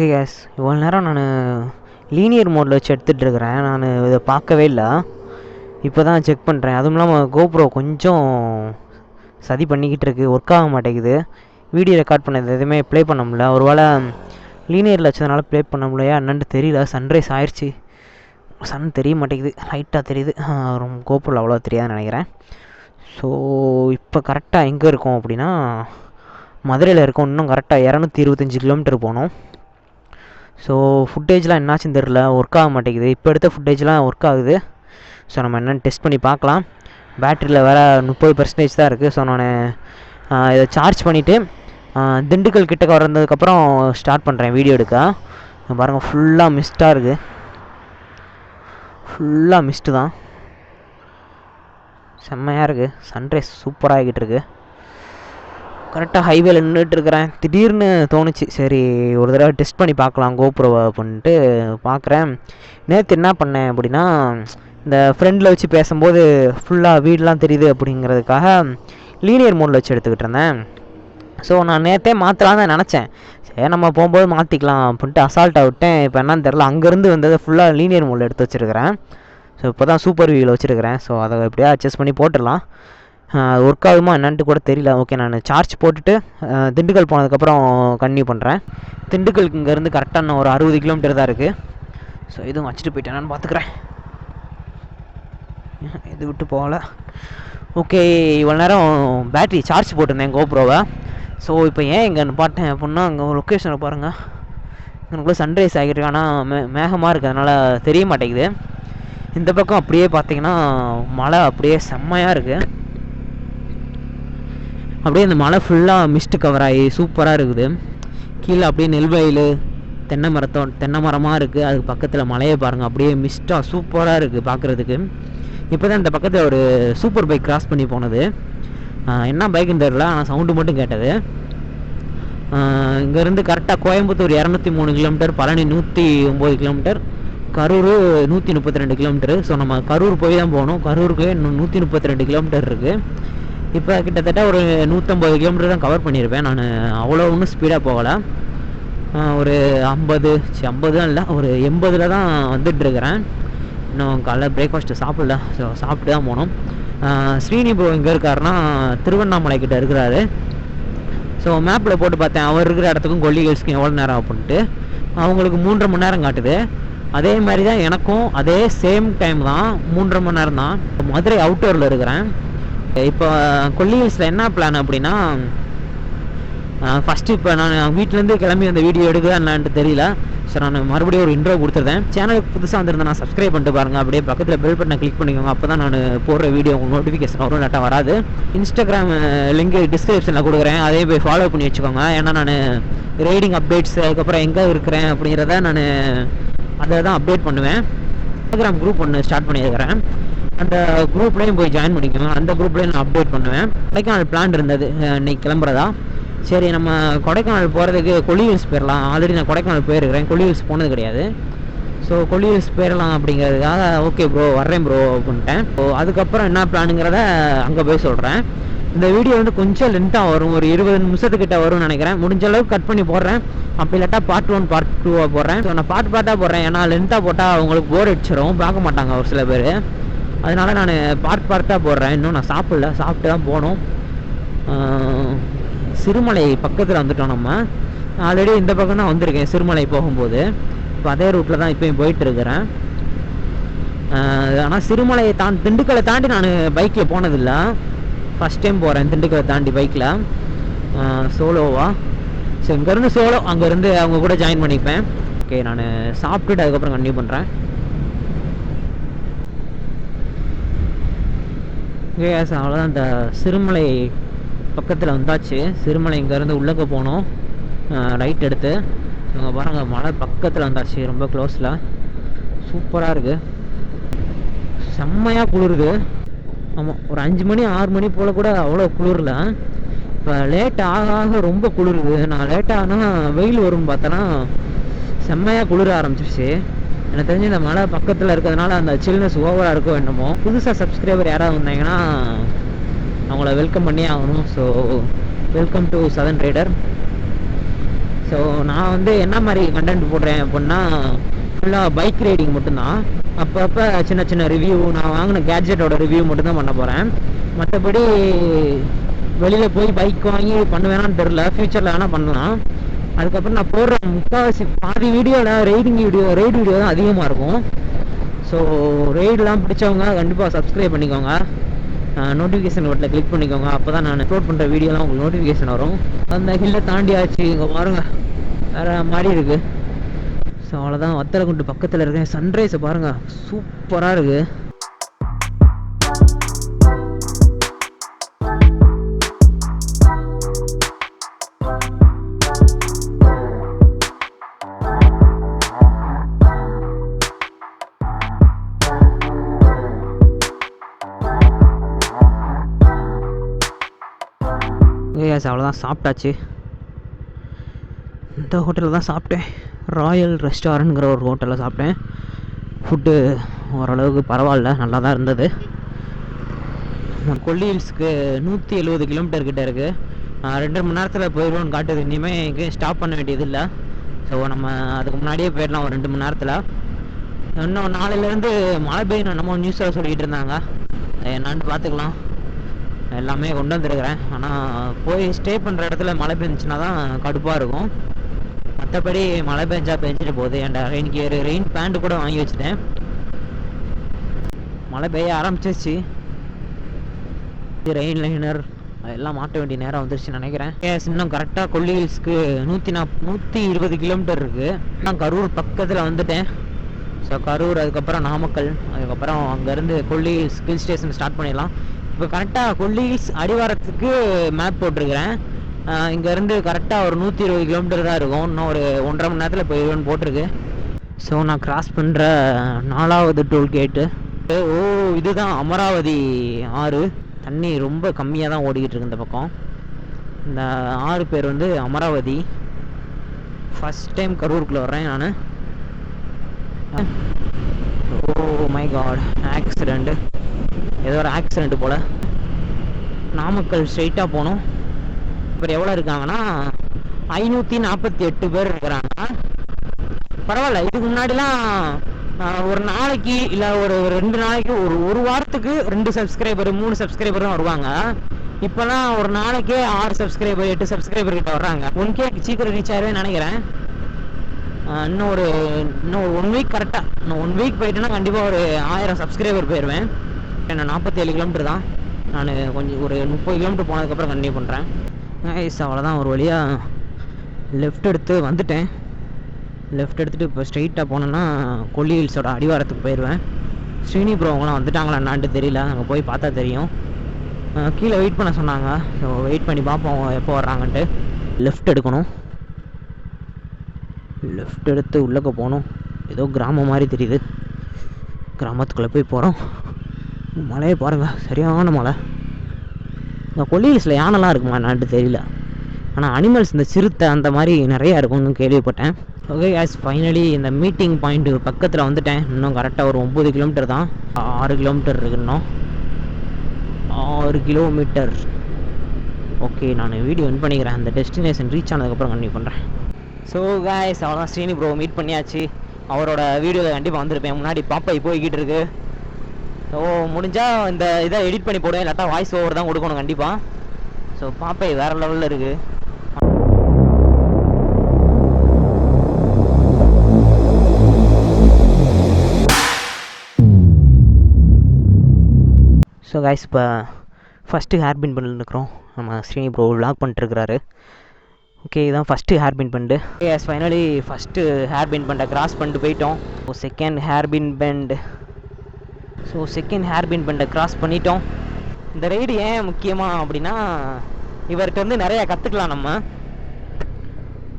Okay case, இவ்வளோ நேரம் நான் லீனியர் மோடில் வச்சு எடுத்துகிட்ருக்கிறேன். நான் இதை பார்க்கவே இல்லை, இப்போ தான் செக் பண்ணுறேன். அதுவும் இல்லாமல் கோப்ரோ கொஞ்சம் சதி பண்ணிக்கிட்டு இருக்கு, ஒர்க் ஆக மாட்டேங்குது. வீடியோ ரெக்கார்ட் பண்ணது எதுவுமே ப்ளே பண்ண முடியல. ஒரு வேளை லீனியரில் வச்சதுனால ப்ளே பண்ண முடியலையா என்னன்னு தெரியல. சன்ரைஸ் ஆயிடுச்சு, சன் தெரிய மாட்டேங்குது, லைட்டாக தெரியுது. ரொம்ப கோப்ரோவில் அவ்வளோ தெரியாதுன்னு நினைக்கிறேன். ஸோ இப்போ கரெக்டாக எங்கே இருக்கோம் அப்படின்னா மதுரையில் இருக்கோம். இன்னும் கரெக்டாக 225 கிலோமீட்டர் போகணும். ஸோ ஃபுட்டேஜ்லாம் என்னாச்சுன்னு தெரில, ஒர்க் ஆக மாட்டேங்குது. இப்போ எடுத்த ஃபுட்டேஜ்லாம் ஒர்க் ஆகுது. ஸோ நம்ம என்னென்னு டெஸ்ட் பண்ணி பார்க்கலாம். பேட்டரியில் வேறு 30% தான் இருக்குது. ஸோ நான் இதை சார்ஜ் பண்ணிவிட்டு திண்டுக்கல் கிட்டக்க வந்ததுக்கப்புறம் ஸ்டார்ட் பண்ணுறேன் வீடியோ எடுக்க. பாருங்கள், ஃபுல்லாக மிஸ்ட்டாக இருக்குது, ஃபுல்லாக மிஸ்ட்டு தான், செம்மையாக இருக்குது. சன்ரைஸ் சூப்பராக ஆகிட்டு இருக்குது. கரெக்டாக ஹைவேல நின்றுட்டுருக்கிறேன். திடீர்னு தோணுச்சு, சரி ஒரு தடவை டெஸ்ட் பண்ணி பார்க்கலாம் கோப்ரோவை பண்ணிட்டு பார்க்குறேன். நேற்று என்ன பண்ணேன் அப்படின்னா, இந்த ஃப்ரெண்டில் வச்சு பேசும்போது ஃபுல்லாக வீடெலாம் தெரியுது அப்படிங்கிறதுக்காக லீனியர் மோடில் வச்சு எடுத்துக்கிட்டு இருந்தேன். ஸோ நான் நேற்றே மாற்றலாம் தான் நினச்சேன். சரி நம்ம போகும்போது மாற்றிக்கலாம் அப்படின்ட்டு அசால்ட்டாக விட்டேன். இப்போ என்னன்னு தெரில, அங்கேருந்து வந்ததை ஃபுல்லாக லீனியர் மோடில் எடுத்து வச்சுருக்கிறேன். ஸோ இப்போ தான் சூப்பர் வியூவில் வச்சுருக்கிறேன். ஸோ அதை எப்படியா அட்ஜஸ்ட் பண்ணி போட்டுடலாம். ஒர்க் ஆகுமா என்னன்ட்டு கூட தெரியல. ஓகே, நான் சார்ஜ் போட்டுட்டு திண்டுக்கல் போனதுக்கப்புறம் கன்டினியூ பண்ணுறேன். திண்டுக்கலுக்கு இங்கேருந்து கரெக்டாக நான் ஒரு 60 கிலோமீட்டர் தான் இருக்குது. ஸோ இதுவும் வச்சுட்டு போயிட்டேன், நான் பார்த்துக்குறேன். இது விட்டு போகல. ஓகே, இவ்வளோ நேரம் பேட்ரி சார்ஜ் போட்டிருந்தேன் கோப்ரோவை. ஸோ இப்போ ஏன் இங்கே பார்த்தேன் அப்படின்னா, அங்கே லொக்கேஷனை பாருங்கள், எனக்குள்ளே சன்ரைஸ் ஆகிட்டு, ஆனால் மேகமாக இருக்குது, அதனால் தெரிய மாட்டேங்குது. இந்த பக்கம் அப்படியே பார்த்தீங்கன்னா மழை அப்படியே செம்மையாக இருக்குது. அப்படியே அந்த மலை ஃபுல்லாக மிஸ்ட் கவர் ஆகி சூப்பராக இருக்குது. கீழே அப்படியே நெல்வயல், தென்னை மரமாக இருக்குது. அதுக்கு பக்கத்தில் மலையை பாருங்கள், அப்படியே மிஸ்ட்டாக சூப்பராக இருக்குது பார்க்குறதுக்கு. இப்போ தான் இந்த பக்கத்தில் ஒரு சூப்பர் பைக் கிராஸ் பண்ணி போனது. என்ன பைக்குன்னு தெரில, ஆனால் சவுண்டு மட்டும் கேட்டது. இங்கேருந்து கரெக்டாக Coimbatore 203 kilometre, Palani 109 kilometre, Karur 132 kilometre. So நம்ம கரூர் போய் தான் போகணும். கரூருக்கு இன்னும் 132 கிலோமீட்டர் இருக்குது. இப்போ கிட்டத்தட்ட ஒரு 150 கிலோமீட்டர் தான் கவர் பண்ணியிருப்பேன். நான் அவ்வளோ ஒன்றும் ஸ்பீடாக போகலை. ஒரு 50 இல்லை, ஒரு 80 தான் வந்துட்டுருக்கிறேன். இன்னும் காலைல பிரேக்ஃபாஸ்ட்டு சாப்பிடல. ஸோ சாப்பிட்டு தான் போகணும். ஸ்ரீனி ப்ரோ எங்கே இருக்காருன்னா திருவண்ணாமலை கிட்டே இருக்கிறாரு. ஸோ மேப்பில் போட்டு பார்த்தேன், அவர் இருக்கிற இடத்துக்கும் கொல்லி ஹில்ஸ்க்கும் எவ்வளோ நேரம் அப்படின்ட்டு. அவங்களுக்கு 3.5 மணி நேரம் காட்டுது. அதே மாதிரி தான் எனக்கும், அதே சேம் டைம் தான், 3.5 மணி நேரம் தான். மதுரை அவுட்டோரில் இருக்கிறேன். இப்போ கொல்லி ஹில்ஸில் என்ன பிளான் அப்படின்னா, ஃபஸ்ட்டு இப்போ நான் வீட்டிலேருந்து கிளம்பி அந்த வீடியோ எடுக்குதா என்னான்ட்டு தெரியல. ஸோ நான் மறுபடியும் ஒரு இன்ட்ரோ கொடுத்துருந்தேன். சேனலுக்கு புதுசாக வந்திருந்தேன், நான் சப்ஸ்கிரைப் பண்ணிட்டு பாருங்கள். அப்படியே பக்கத்தில் பெல் பட்டனை கிளிக் பண்ணிக்கோங்க. அப்போ தான் நான் போடுற வீடியோ உங்களுக்கு நோட்டிஃபிகேஷன் வரும், இல்லாட்டா வராது. இன்ஸ்டாகிராம் லிங்க் டிஸ்கிரிப்ஷனில் கொடுக்குறேன், அதே போய் ஃபாலோ பண்ணி வச்சுக்கோங்க. ஏன்னா நான் ரைடிங் அப்டேட்ஸ், அதுக்கப்புறம் எங்கே இருக்கிறேன் அப்படிங்கிறத நான் அதை தான் அப்டேட் பண்ணுவேன். இன்ஸ்டாகிராம் குரூப் ஒன்று ஸ்டார்ட் பண்ணியிருக்கிறேன், அந்த குரூப்லேயும் போய் ஜாயின் பண்ணிக்கோங்க. அந்த குரூப்லேயும் நான் அப்டேட் பண்ணுவேன். கொடைக்கானல் பிளான் இருந்தது இன்றைக்கி கிளம்புறதா. சரி நம்ம கொடைக்கானல் போகிறதுக்கு கொல்லி ஹில்ஸ் போயிடலாம். ஆல்ரெடி நான் கொடைக்கானல் போயிருக்கிறேன், கொல்லி ஹில்ஸ் போனது கிடையாது. ஸோ கொல்லி ஹில்ஸ் போயிடலாம் அப்படிங்கிறதுக்காக ஓகே ப்ரோ வர்றேன் ப்ரோ அப்படின்ட்டேன். ஸோ அதுக்கப்புறம் என்ன பிளானுங்கிறத அங்கே போய் சொல்கிறேன். இந்த வீடியோ வந்து கொஞ்சம் லென்த்தாக வரும், ஒரு 20 நிமிஷத்துக்கிட்ட வரும்னு நினைக்கிறேன். முடிஞ்ச அளவுக்கு கட் பண்ணி போடுறேன். அப்படி இல்லாட்டா பார்ட் 1 பார்ட் 2 போடுறேன். ஸோ நான் பார்ட்டாக போடுறேன், ஏன்னா லென்த்தாக போட்டால் அவங்களுக்கு போர் அடிச்சிடும், பார்க்க மாட்டாங்க ஒரு சில பேர். அதனால் நான் பார்ட்டாக போடுறேன். இன்னும் நான் சாப்பிட்டு தான் போகணும். சிறுமலை பக்கத்தில் வந்துட்டோம். நம்ம ஆல்ரெடி இந்த பக்கம் தான் வந்திருக்கேன் சிறுமலை போகும்போது. இப்போ அதே ரூட்டில் தான் இப்போயும் போயிட்டுருக்கிறேன். ஆனால் சிறுமலையை திண்டுக்கலை தாண்டி நான் பைக்கில் போனதில்லை, ஃபஸ்ட் டைம் போகிறேன் திண்டுக்கலை தாண்டி பைக்கில், சோலோவா. ஸோ இங்கேருந்து சோலோ, அங்கேருந்து அவங்க கூட ஜாயின் பண்ணிப்பேன். ஓகே, நான் சாப்பிட்டுட்டு அதுக்கப்புறம் கண்டினியூ பண்ணுறேன். ஓகே சார், அவ்வளோதான். இந்த சிறுமலை பக்கத்தில் வந்தாச்சு. சிறுமலை இங்கேருந்து உள்ளக்க போனோம், ரைட் எடுத்து. இவங்க பாருங்கள், மலை பக்கத்தில் வந்தாச்சு, ரொம்ப க்ளோஸில். சூப்பராக இருக்குது, செம்மையாக குளிருது. ஆமாம், ஒரு 5 மணி 6 மணி போல் கூட அவ்வளோ குளிரல. இப்போ லேட் ஆக ரொம்ப குளிருது. நான் லேட்டானா வெயில் வரும்னு பார்த்தேன்னா செம்மையாக குளிர ஆரம்பிச்சிருச்சு. எனக்கு தெரிஞ்சு இந்த மலை பக்கத்தில் இருக்கிறதுனால அந்த சில்னஸ் ஓவராக இருக்க வேண்டுமோ. புதுசாக சப்ஸ்கிரைபர் யாராவது வந்தாங்கன்னா அவங்கள வெல்கம் பண்ணி ஆகணும். So welcome to southern rider. So நான் வந்து என்ன மாதிரி கண்டென்ட் போடுறேன் அப்படின்னா ஃபுல்லாக பைக் ரைடிங் மட்டும்தான். அப்பப்போ சின்ன சின்ன ரிவ்யூ, நான் வாங்கின கேட்ஜெட்டோட ரிவ்யூ மட்டும்தான் பண்ண போகிறேன். மற்றபடி வெளியில் போய் பைக் வாங்கி பண்ணுவேனான்னு தெரில, ஃப்யூச்சரில் வேணால் பண்ணலாம். அதுக்கப்புறம் நான் போடுற முக்கால்வாசி பாதி வீடியோவில் ரைடு வீடியோ தான் அதிகமாக இருக்கும். ஸோ ரைடெலாம் பிடிச்சவங்க கண்டிப்பாக சப்ஸ்கிரைப் பண்ணிக்கோங்க, நோட்டிஃபிகேஷன் பட்டனில் கிளிக் பண்ணிக்கோங்க. அப்போ தான் நான் அப்லோட் பண்ணுற வீடியோலாம் உங்களுக்கு நோட்டிஃபிகேஷன் வரும். அந்த ஹில்லை தாண்டியாச்சு, இங்கே பாருங்கள் வேறு மாதிரி இருக்குது. ஸோ அவ்வளோதான், வத்தலகுண்டு பக்கத்தில் இருக்கேன். சன்ரைஸை பாருங்கள், சூப்பராக இருக்குது. அவ்வளோதான், சாப்பிட்டாச்சு. இந்த ஹோட்டலில் தான் சாப்பிட்டேன், ராயல் ரெஸ்டாரண்ட்ங்கிற ஒரு ஹோட்டலில் சாப்பிட்டேன். ஃபுட்டு ஓரளவுக்கு பரவாயில்ல, நல்லா தான் இருந்தது. கொல்லி ஹில்ஸ்க்கு 170 கிலோமீட்டர் கிட்டே இருக்குது. 2 மணி நேரத்தில் போயிடுவோன்னு காட்டுது. இனிமேல் எங்கேயும் ஸ்டாப் பண்ண வேண்டியது இல்லை. ஸோ நம்ம அதுக்கு முன்னாடியே போயிடலாம் ஒரு 2 மணி நேரத்தில். இன்னும் நாளையிலேருந்து மழை பெய்யணும் நம்ம நியூஸில் சொல்லிகிட்டு இருந்தாங்க. என்னான்னு பார்த்துக்கலாம். எல்லாமே கொண்டு வந்துருக்கிறேன். ஆனால் போய் ஸ்டே பண்ணுற இடத்துல மழை பெஞ்சுன்னா தான் கடுப்பாக இருக்கும். மற்றபடி மழை பெஞ்சிட்டு போகுது. என்கிட்ட ரெயின் கியர், ரெயின் பேண்ட்டு கூட வாங்கி வச்சுட்டேன். மழை பெய்ய ஆரம்பிச்சிருச்சு. ரெயின் லைனர் எல்லாம் மாட்ட வேண்டிய நேரம் வந்துருச்சுன்னு நினைக்கிறேன். இன்னும் கரெக்டாக கொல்லி ஹில்ஸ்க்கு 120 கிலோமீட்டர் இருக்குது. நான் கரூர் பக்கத்தில் வந்துட்டேன். ஸோ கரூர், அதுக்கப்புறம் நாமக்கல், அதுக்கப்புறம் அங்கேருந்து கொல்லி ஹில்ஸ் ஹில் ஸ்டேஷன் ஸ்டார்ட் பண்ணிடலாம். இப்போ கரெக்டாக கொல்லி ஹில்ஸ் அடிவாரத்துக்கு மேப் போட்டிருக்கிறேன். இங்கேருந்து கரெக்டாக ஒரு 120 கிலோமீட்டர் தான் இருக்கும். இன்னும் ஒரு 1.5 மணி நேரத்தில் போயிடுவேன்னு போட்டிருக்கு. ஸோ நான் கிராஸ் பண்ணுற 4வது டோல்கேட்டு. ஓ, இதுதான் அமராவதி ஆறு. தண்ணி ரொம்ப கம்மியாக தான் ஓடிக்கிட்டு இருக்கு இந்த பக்கம். இந்த ஆறு பேர் வந்து அமராவதி. ஃபஸ்ட் டைம் கரூருக்குள்ளே வர்றேன் நான். ஓ மை காட், ஆக்சிடெண்ட்டு, ஏதோ ஒரு ஆக்சிடெண்ட்டு போல். நாமக்கல் ஸ்ட்ரெயிட்டாக போகணும். இப்போ எவ்வளோ இருக்காங்கன்னா 548 பேர் இருக்கிறாங்க. பரவாயில்ல. இதுக்கு முன்னாடிலாம் ஒரு நாளைக்கு இல்லை ஒரு 2 நாளைக்கு, ஒரு வாரத்துக்கு 2 சப்ஸ்கிரைபர் 3 சப்ஸ்கிரைபர் தான் வருவாங்க. இப்போலாம் ஒரு நாளைக்கே 6 சப்ஸ்கிரைபர் 8 சப்ஸ்கிரைபர் கிட்ட வர்றாங்க. 1K சீக்கிரம் ரீச் ஆகிடுவேன்னு நினைக்கிறேன். இன்னும் ஒரு 1 வீக் கரெக்டாக, இன்னும் 1 வீக் போயிட்டேன்னா கண்டிப்பாக ஒரு 1000 சப்ஸ்கிரைபர் போயிடுவேன். என்ன 47 கிலோமீட்டர் தான். நான் கொஞ்சம் ஒரு 30 கிலோமீட்டர் போனதுக்கப்புறம் கண்டினியூ பண்ணுறேன். அவ்வளோதான், ஒரு வழியாக லெஃப்ட் எடுத்து வந்துட்டேன். லெஃப்ட் எடுத்துகிட்டு இப்போ ஸ்ட்ரெயிட்டாக போனேன்னா கொல்லி ஹில்ஸோட அடிவாரத்துக்கு போயிடுவேன். ஸ்ரீனி ப்ரோ அவங்களாம் வந்துட்டாங்களா என்னான்ட்டு தெரியல, அங்கே போய் பார்த்தா தெரியும். கீழே வெயிட் பண்ண சொன்னாங்க. ஸோ வெயிட் பண்ணி பார்ப்போம் அவங்க எப்போ வர்றாங்கன்ட்டு. லெஃப்ட் எடுக்கணும். லெஃப்ட் எடுத்து உள்ளக்க போகணும். ஏதோ கிராமம் மாதிரி தெரியுது. கிராமத்துக்குள்ளே போய் போகிறோம். மழையை பாருங்கள், சரியான மழை. இந்த கொல்லி ஹில்ஸில் யானைலாம் இருக்குமா என்னான்ட்டு தெரியல. ஆனால் அனிமல்ஸ், இந்த சிறுத்தை அந்த மாதிரி நிறையா இருக்கும்னு கேள்விப்பட்டேன். ஓகே கேஸ், ஃபைனலி இந்த மீட்டிங் பாயிண்ட்டு பக்கத்தில் வந்துட்டேன். இன்னும் கரெக்டாக ஒரு 9 கிலோமீட்டர் தான். 6 கிலோமீட்டர் இருக்கு இன்னும். 6 கிலோமீட்டர். ஓகே, நான் வீடியோ என் பண்ணிக்கிறேன். அந்த டெஸ்டினேஷன் ரீச் ஆனதுக்கப்புறம் கண்டினியூ பண்ணுறேன். ஸோ கேஸ், அவ்வளோதான், ஸ்ரீனி ப்ரோ மீட் பண்ணியாச்சு. அவரோட வீடியோவில் கண்டிப்பாக வந்திருப்பேன். முன்னாடி பாப்பா போய்கிட்டு இருக்கு. ஸோ முடிஞ்சால் இந்த இதை எடிட் பண்ணி போடுவேன், இல்லாட்டா வாய்ஸ் ஓவர் தான் கொடுக்கணும் கண்டிப்பாக. ஸோ பாப்பை வேறு லெவலில் இருக்குது. ஸோ கைஸ், இப்போ ஃபஸ்ட்டு ஹேர்பின் பண்ணிருக்கிறோம். நம்ம ஸ்ரீனி ப்ரோ விளாக் பண்ணிட்டுருக்கிறாரு. ஓகே, இதுதான் first hairpin bend. Yes, finally first hairpin பெண்டை கிராஸ் பண்ணிட்டு போயிட்டோம். So second hairpin bend. So second hairpin பெண்டை கிராஸ் பண்ணிட்டோம். இந்த ரைடு ஏன் முக்கியமாக அப்படின்னா, இவர்கிட்ட வந்து நிறையா கற்றுக்கலாம். நம்ம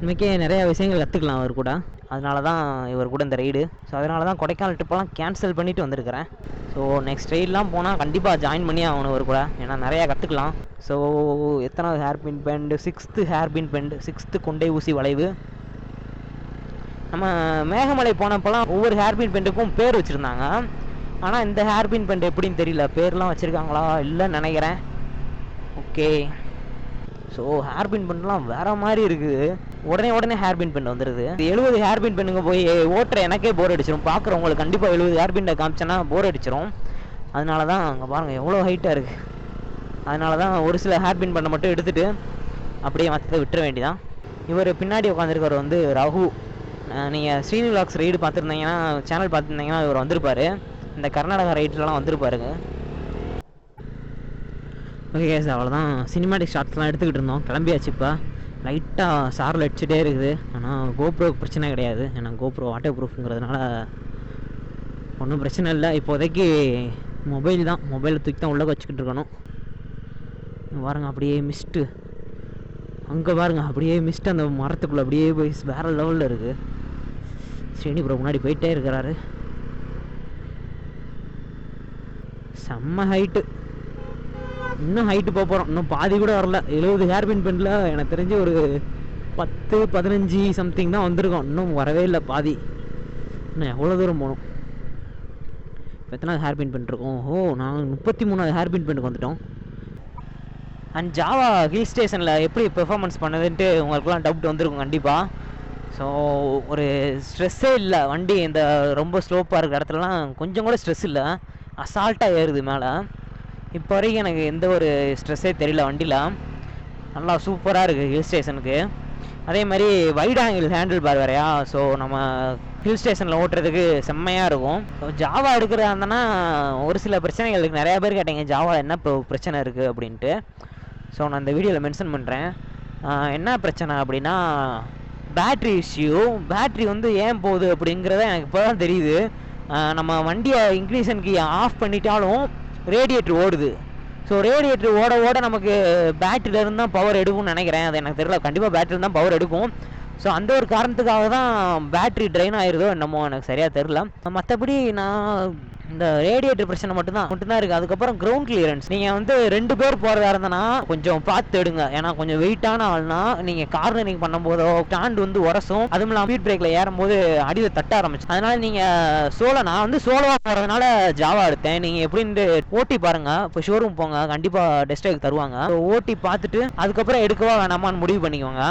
இன்றைக்கே நிறையா விஷயங்கள் கற்றுக்கலாம் அவர் கூட. அதனால தான் இவர் கூட இந்த ரைடு. ஸோ அதனால தான் கொடைக்கானல் ட்ரிப்பெல்லாம் கேன்சல் பண்ணிவிட்டு வந்திருக்கிறேன். ஸோ நெக்ஸ்ட் ரைடெலாம் போனால் கண்டிப்பாக ஜாயின் பண்ணி ஆகணும் இவர் கூட, ஏன்னா நிறையா கற்றுக்கலாம். ஸோ எத்தனாவது hairpin bend? 6th hairpin bend, 6th கொண்டை ஊசி வளைவு. நம்ம மேகமலை போனப்போலாம் ஒவ்வொரு ஹேர்பின் பெண்டுக்கும் பேர் வச்சுருந்தாங்க. ஆனால் இந்த ஹேர்பின் பெண்டு எப்படின்னு தெரியல, பேர்லாம் வச்சுருக்காங்களா இல்லைன்னு நினைக்கிறேன். ஓகே, ஸோ ஹேர்பின் பெண்டுலாம் வேறு மாதிரி இருக்குது. உடனே ஹேர் பின் பெண்ட் வந்துடுது. 70 ஹேர் பின் பெண்ணுங்க போய் ஓட்டுற எனக்கே போர் அடிச்சிடும். பார்க்குறவங்களுக்கு கண்டிப்பாக 70 ஹேர் பின்னை காமிச்சேன்னா போர் அடிச்சிடும். அதனால தான் அங்கே பாருங்கள் எவ்வளோ ஹைட்டாக இருக்குது. அதனால தான் ஒரு சில ஹேர் பின் பண்ண மட்டும் எடுத்துகிட்டு அப்படியே மற்றதை விட்டுற வேண்டியதான். இவர் பின்னாடி உட்காந்துருக்கவர் வந்து ரகு. நீங்கள் ஸ்ரீனி விலாக்ஸ் ரைடு பார்த்துருந்தீங்கன்னா, சேனல் பார்த்துருந்தீங்கன்னா இவர் வந்திருப்பார். இந்த கர்நாடகா ரைட்லலாம் வந்திருப்பாருங்க. ஓகே சார், அவ்வளோதான். சினிமாட்டிக் ஷாட்ஸ்லாம் எடுத்துக்கிட்டு இருந்தோம். கிளம்பியாச்சு. இப்போ லைட்டாக சாரில் அடிச்சுட்டே இருக்குது. ஆனால் கோப்ரோக்கு பிரச்சனை கிடையாது. ஏன்னா கோப்ரோ வாட்டர் ப்ரூஃப்ங்கிறதுனால ஒன்றும் பிரச்சனை இல்லை. இப்போதைக்கு மொபைல் தான், மொபைலை தூக்கி தான் உள்ளே வச்சுக்கிட்டு இருக்கணும். பாருங்க அப்படியே மிஸ்ட்டு, அங்கே பாருங்க அப்படியே மிஸ்ட்டு அந்த மரத்துக்குள்ளே அப்படியே போய் வேறு லெவலில் இருக்குது. ஸ்ரீனி ப்ரோ முன்னாடி போயிட்டே இருக்கிறாரு. செம்ம ஹைட்டு. இன்னும் ஹைட்டு போக போகிறோம். இன்னும் பாதி கூட வரல. 70 ஹேர் பின் பெண்டில் எனக்கு தெரிஞ்சு ஒரு 10-15 சம்திங் தான் வந்திருக்கோம். இன்னும் வரவே இல்லை பாதி. இன்னும் எவ்வளோ தூரம் போகணும்? இப்போ எத்தனை ஹேர் பின் பண்ணிருக்கோம்? நாங்கள் 33 ஹேர் பின் பெண்டுக்கு வந்துட்டோம். அண்ட் ஜாவா ஹில் ஸ்டேஷனில் எப்படி பெர்ஃபார்மன்ஸ் பண்ணுதுன்ட்டு உங்களுக்குலாம் டவுட் வந்திருக்கும் கண்டிப்பாக. ஸோ ஒரு ஸ்ட்ரெஸ்ஸே இல்லை. வண்டி இந்த ரொம்ப ஸ்லோப்பாக இருக்கிற இடத்துலலாம் கொஞ்சம் கூட ஸ்ட்ரெஸ் இல்லை. அசால்ட்டாக ஏறுது மேலே. இப்போ வரைக்கும் எனக்கு எந்த ஒரு ஸ்ட்ரெஸ்ஸே தெரியல வண்டியில். நல்லா சூப்பராக இருக்குது ஹில் ஸ்டேஷனுக்கு. அதே மாதிரி வைட் ஆங்கிள் ஹேண்டில் பார் வேறையா. ஸோ நம்ம ஹில் ஸ்டேஷனில் ஓட்டுறதுக்கு செம்மையாக இருக்கும். ஜாவா எடுக்கிறதா இருந்தோன்னா ஒரு சில பிரச்சனைகள் இருக்குது. நிறையா பேர் கேட்டீங்க ஜாவாவில் என்ன இப்போ பிரச்சனை இருக்குது அப்படின்ட்டு. ஸோ நான் இந்த வீடியோவில் மென்ஷன் பண்ணுறேன். என்ன பிரச்சனை அப்படின்னா பேட்ரி இஷ்யூ. பேட்ரி வந்து ஏன் போகுது அப்படிங்கிறத எனக்கு இப்போ தான் தெரியுது. நம்ம வண்டியை இன்க்ளீஷன் கீ ஆஃப் பண்ணிட்டாலும் ரேடியேட்டர் ஓடுது. ஸோ ரேடியேட்டர் ஓட நமக்கு பேட்டரியிலேருந்து தான் பவர் எடுக்கும்னு நினைக்கிறேன். அது எனக்கு தெரியல. கண்டிப்பாக பேட்டரியில் தான் பவர் எடுக்கும். ஸோ அந்த ஒரு காரணத்துக்காக தான் பேட்ரி ட்ரெயின் ஆகிருதோ என்னமோ எனக்கு சரியாக தெரில. மற்றபடி நான் இந்த ரேடியேட்டர் பிரச்சனை மட்டும்தான் இருக்குது. அதுக்கப்புறம் கிரவுண்ட் கிளியரன்ஸ். நீங்கள் வந்து 2 பேர் போகிறதா இருந்தனா கொஞ்சம் பார்த்து எடுங்க. ஏன்னா கொஞ்சம் வெயிட்டான ஆள்னா நீங்கள் கார்னரிங் பண்ணும்போதோ ஸ்டாண்ட் வந்து உரசும். அதுவும் இல்லாமல் ஸ்பீட் பிரேக்கில் ஏறும்போது அடியில் தட்ட ஆரம்பிச்சு. அதனால் நீங்கள் நான் வந்து சோலோவாக போகிறதுனால ஜாவா எடுத்தேன். நீங்கள் எப்படின்னு ஓட்டி பாருங்கள். இப்போ ஷோரூம் போங்க, கண்டிப்பாக டெஸ்ட் ட்ரைவ் தருவாங்க. ஓட்டி பார்த்துட்டு அதுக்கப்புறம் எடுக்கவா வேணாமான்னு முடிவு பண்ணிக்கோங்க.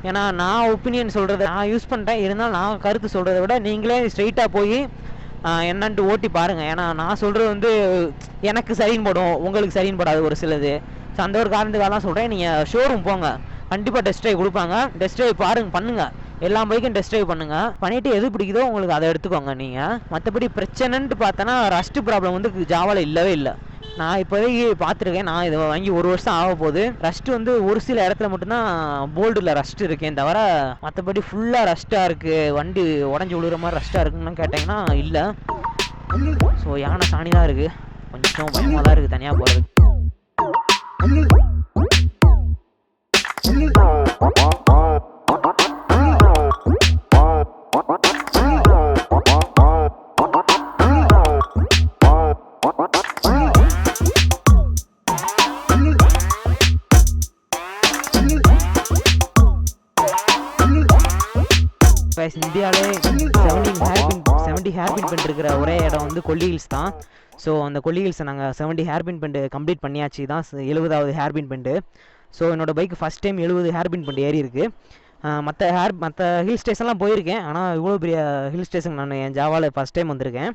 ஏன்னா நான் ஒப்பீனியன் சொல்கிறத நான் யூஸ் பண்ணுறேன். இருந்தாலும் நான் கருத்து சொல்கிறத விட நீங்களே ஸ்ட்ரெயிட்டாக போய் என்னன்ட்டு ஓட்டி பாருங்கள். ஏன்னா நான் சொல்கிறது வந்து எனக்கு சரின்னு படும், உங்களுக்கு சரின்னு படாது ஒரு சிலது. ஸோ அந்த ஒரு காரணத்துக்காக தான் சொல்கிறேன். நீங்கள் ஷோரூம் போங்க, கண்டிப்பாக டெஸ்ட் ட்ரைவ் கொடுப்பாங்க. டெஸ்ட் ட்ரைவ் பண்ணுங்கள். எல்லா பைக்கும் டெஸ்ட் ட்ரைவ் பண்ணுங்கள். பண்ணிவிட்டு எது பிடிக்குதோ உங்களுக்கு அதை எடுத்துக்கோங்க நீங்கள். மற்றபடி பிரச்சனைன்ட்டு பார்த்தோன்னா ரஸ்ட்டு ப்ராப்ளம் வந்து ஜாவாவில் இல்லவே இல்லை. நான் இப்போதைக்கு பார்த்துருக்கேன். நான் இதை வாங்கி 1 வருஷம் ஆக போகுது. ரஸ்ட்டு வந்து ஒரு சில இடத்துல மட்டும்தான் போல்டில் ரஸ்ட் இருக்கேன் தவிர மற்றபடி ஃபுல்லாக ரஸ்ட்டாக இருக்குது. வண்டி உடஞ்சி விழுகிற மாதிரி ரஸ்ட்டாக இருக்குன்னு கேட்டிங்கன்னா இல்லை. ஸோ யானை சாணி தான் இருக்குது. கொஞ்சம் பயமாக தான் இருக்குது தனியாக போகிறது. இந்தியாவிலே 70 ஹேர் பின் பண்ணிருக்கிற ஒரே இடம் வந்து கொல்லி ஹில்ஸ் தான். ஸோ அந்த கொல்லி ஹில்ஸை நாங்கள் 70 ஹேர் பின் பெண்டு கம்ப்ளீட் பண்ணியாச்சு. தான் 70வது ஹேர் பின் பெண்டு. ஸோ என்னோடய பைக் ஃபஸ்ட் டைம் 70 ஹேர் பின் பெண்டு ஏறி இருக்குது. மற்ற ஹில் ஸ்டேஷன்லாம் போயிருக்கேன். ஆனால் இவ்வளோ பெரிய ஹில் ஸ்டேஷன் நான் என் ஜாவாவில் ஃபஸ்ட் டைம் வந்திருக்கேன்.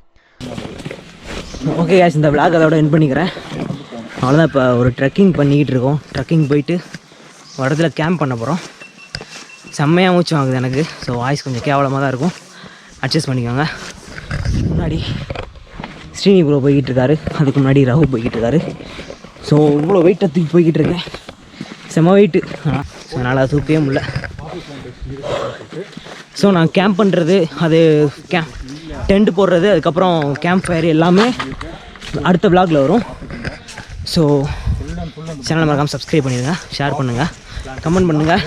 ஓகே கேஸ், இந்த விளாக் அதோட என் பண்ணிக்கிறேன். அவ்வளோதான். இப்போ ஒரு ட்ரெக்கிங் பண்ணிக்கிட்டு இருக்கோம். ட்ரெக்கிங் போயிட்டு ஒரு இடத்துல கேம்ப் பண்ண போகிறோம். செம்மையாக மூச்சு வாங்குது எனக்கு. ஸோ வாய்ஸ் கொஞ்சம் கேவலமாக தான் இருக்கும், அட்ஜஸ்ட் பண்ணிக்கோங்க. முன்னாடி ஸ்ரீனி ப்ரோ போய்கிட்டு இருக்காரு, அதுக்கு முன்னாடி ரகு போய்கிட்டு இருக்காரு. ஸோ இவ்வளோ வெயிட்டை தூக்கி போய்கிட்டு இருக்கேன். செம்ம வெயிட்டு, அதனால் தூக்கவே முடியல. ஸோ நான் கேம்ப் பண்ணுறது, அது டென்ட் போடுறது, அதுக்கப்புறம் கேம்ப் ஃபயர் எல்லாமே அடுத்த விளாகில் வரும். ஸோ சேனலை மறக்காமல் சப்ஸ்கிரைப் பண்ணிடுங்க, ஷேர் பண்ணுங்கள், கமெண்ட் பண்ணுங்கள்.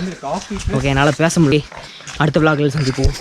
ஓகே, என்னால் பேச முடியும். அடுத்த விளாகில் சந்திப்போம்.